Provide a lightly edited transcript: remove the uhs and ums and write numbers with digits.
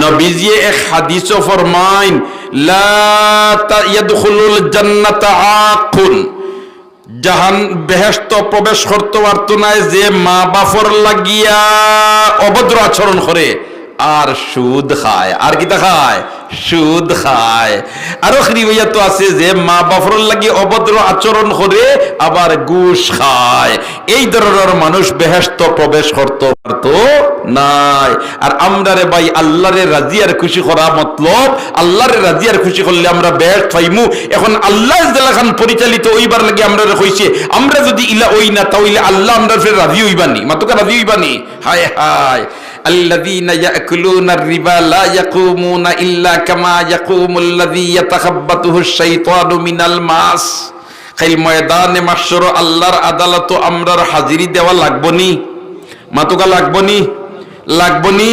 নবীজি এক হাদিসও ফরমাইন লা ইয়াদখুলুল জান্নাতা আকুন, জাহান বেহেশত প্রবেশ করতে পারতো না যে মা বাপর লাগিয়া অভদ্র আচরণ করে আর সুদ খায়। আর কিতা খায়? সুদ খায়। আরো রিওয়ায়াত আছে যে মা বাপর লাগি অভদ্র আচরণ করে আবার ঘুষ খায়। এই ধরনের মানুষ বেহেশত প্রবেশ করতে পারতো নাই। আর আমরা রে ভাই আল্লাহরে রাজি আর খুশি করা মতলব, আল্লাহরে রাজি আর খুশি করলে আমরা বেহেশত পাইমু। এখন আল্লাহ যেলাখান পরিচালিত ওইবার লাগে আমরা কইছে আমরা যদি ইলা ওই না তাইলে আল্লাহ আমরা ফের রাজি হইবানি, মাতুকা রাজি হইবানি। হায় হায়, الذين يأكلون الربا لا يقومون إلا كما يقوم الذي يتخبطه الشيطان من الماس। খাইল ময়দানে মাহশর আল্লাহর আদালত আমরার হাজিরি দেওয়া লাগবনি, মাতুকা লাগবনি, লাগবনি।